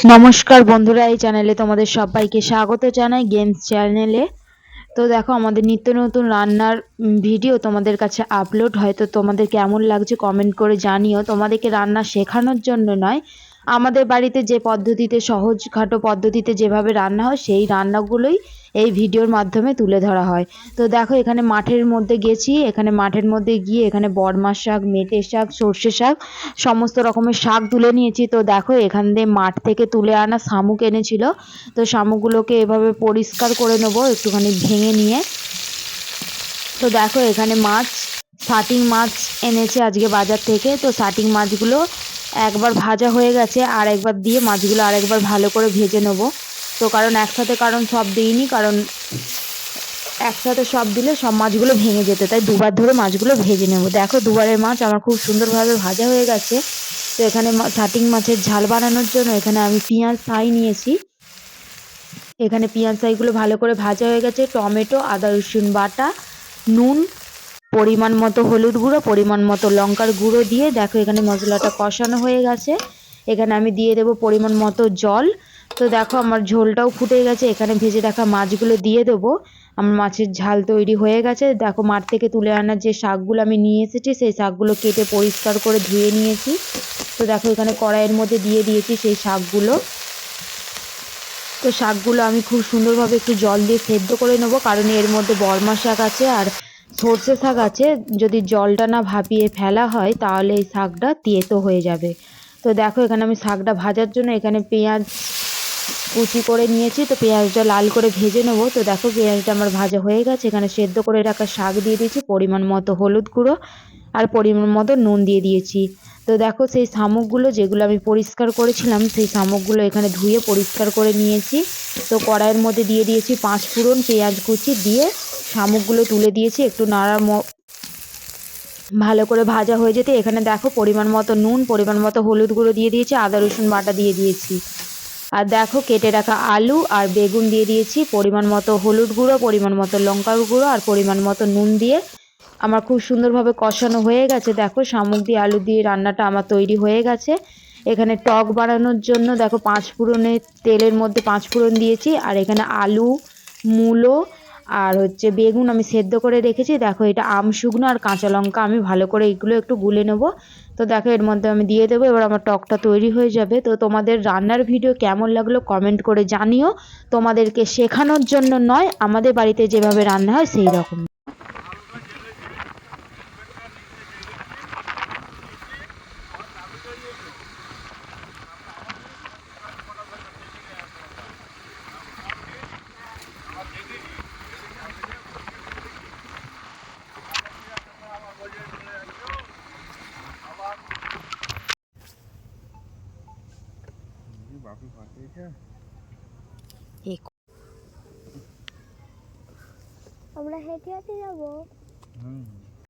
নমস্কার বন্ধুরা, এই চ্যানেলে তোমাদের সবাইকে স্বাগত জানাই, গেমস চ্যানেলে। তো দেখো, আমাদের নিত্য নতুন রান্নার ভিডিও তোমাদের কাছে আপলোড হয়। তো তোমাদের কেমন লাগছে কমেন্ট করে জানিও। তোমাদেরকে রান্না শেখানোর জন্য নয়, আমাদের বাড়িতে যে পদ্ধতিতে, সহজখাটো পদ্ধতিতে যেভাবে রান্না হয় সেই রান্নাগুলোই এই ভিডিওর মাধ্যমে তুলে ধরা হয়। তো দেখো, এখানে মাঠের মধ্যে গেছি। এখানে মাঠের মধ্যে গিয়ে এখানে বড়মা শাক, মেটে শাক, সর্ষে শাক, সমস্ত রকমের শাক তুলে নিয়েছি। তো দেখো, এখান দিয়ে মাঠ থেকে তুলে আনা শামুক এনেছিল। তো শামুকগুলোকে এভাবে পরিষ্কার করে নেবো একটুখানি ভেঙে নিয়ে। তো দেখো, এখানে শাটিং মাছ এনেছে আজকে বাজার থেকে। তো শাটিং মাছগুলো একবার ভাজা হয়ে গেছে, আর একবার দিয়ে মাছগুলো আরেকবার ভালো করে ভেজে নেবো। তো কারণ সব দিইনি, কারণ একসাথে সব দিলে সব মাছগুলো ভেঙে যেত, তাই দুবার ধরে মাছগুলো ভেজে নেব। দেখো, দুবারের মাছ আমার খুব সুন্দরভাবে ভাজা হয়ে গেছে। তো এখানে শাটিং মাছের ঝাল বানানোর জন্য এখানে আমি পেঁয়াজ ছাই নিয়েছি। এখানে পেঁয়াজ ছাইগুলো ভালো করে ভাজা হয়ে গেছে। টমেটো, আদা রসুন বাটা, নুন, পরিমাণ মতো হলুদ গুঁড়ো, পরিমাণ মতো লঙ্কার গুঁড়ো দিয়ে দেখো এখানে মশলাটা কষানো হয়ে গেছে। এখানে আমি দিয়ে দেবো পরিমাণ মতো জল। তো দেখো, আমার ঝোলটাও ফুটে গেছে। এখানে ভেজে রাখা মাছগুলো দিয়ে দেবো। আমার মাছের ঝাল তৈরি হয়ে গেছে। দেখো, মাঠ থেকে তুলে আনা যে শাকগুলো আমি নিয়ে এসেছি, সেই শাকগুলো কেটে পরিষ্কার করে ধুয়ে নিয়েছি। তো দেখো, এখানে কড়াইয়ের মধ্যে দিয়ে দিয়েছি সেই শাকগুলো। তো শাকগুলো আমি খুব সুন্দরভাবে একটু জল দিয়ে সেদ্ধ করে নেবো, কারণ এর মধ্যে বরমা শাক আছে আর সর্ষে শাক আছে। যদি জলটা না ভাপিয়ে ফেলা হয় তাহলে এই শাকটা তেতো হয়ে যাবে। তো দেখো, এখানে আমি শাকটা ভাজার জন্য এখানে পেঁয়াজ কুচি করে নিয়েছি। তো পেঁয়াজটা লাল করে ভেজে নেবো। তো দেখো, পেঁয়াজটা আমার ভাজা হয়ে গেছে। এখানে সেদ্ধ করে রাখা শাক দিয়ে দিয়েছি, পরিমাণ মতো হলুদ গুঁড়ো আর পরিমাণ মতো নুন দিয়ে দিয়েছি। তো দেখো, সেই শামুকগুলো যেগুলো আমি পরিষ্কার করেছিলাম, সেই শামুকগুলো এখানে ধুয়ে পরিষ্কার করে নিয়েছি। তো কড়াইয়ের মধ্যে দিয়ে দিয়েছি 5 ফোড়ন, পেঁয়াজ কুচি দিয়ে শামুকগুলো তুলে দিয়েছি। একটু ভালো করে ভাজা হয়ে যেতে এখানে দেখো পরিমাণ মতো নুন, পরিমাণ মতো হলুদ গুঁড়ো দিয়ে দিয়েছি, আদা রসুন বাটা দিয়ে দিয়েছি। আর দেখো, কেটে রাখা আলু আর বেগুন দিয়ে দিয়েছি। পরিমাণ মতো হলুদ গুঁড়ো, পরিমাণ মতো লঙ্কার গুঁড়ো আর পরিমাণ মতো নুন দিয়ে আমার খুব সুন্দরভাবে কষানো হয়ে গেছে। দেখো, শামুক দিয়ে আলু দিয়ে রান্নাটা আমার তৈরি হয়ে গেছে। এখানে টক বানানোর জন্য দেখো 5 ফোড়নের তেলের মধ্যে 5 ফোড়ন দিয়েছি, আর এখানে আলু, মূলো আর বেগুন আমি সেদ্ধ করে রেখেছি। দেখো, এটা শুকনো আর কাঁচা লঙ্কা আমি ভালো করে এগুলো একটু গুলে নেব। তো দেখো, এর মধ্যে আমি দিয়ে দেবো। এবার আমার টকটা তৈরি হয়ে যাবে। তো তোমাদের রান্নার ভিডিও কেমন লাগলো কমেন্ট করে জানিও। তোমাদেরকে শেখানোর জন্য নয়, আমাদের বাড়িতে যেভাবে রান্না হয় সেই রকম। আমরা হেঁটে হেঁটে যাবো।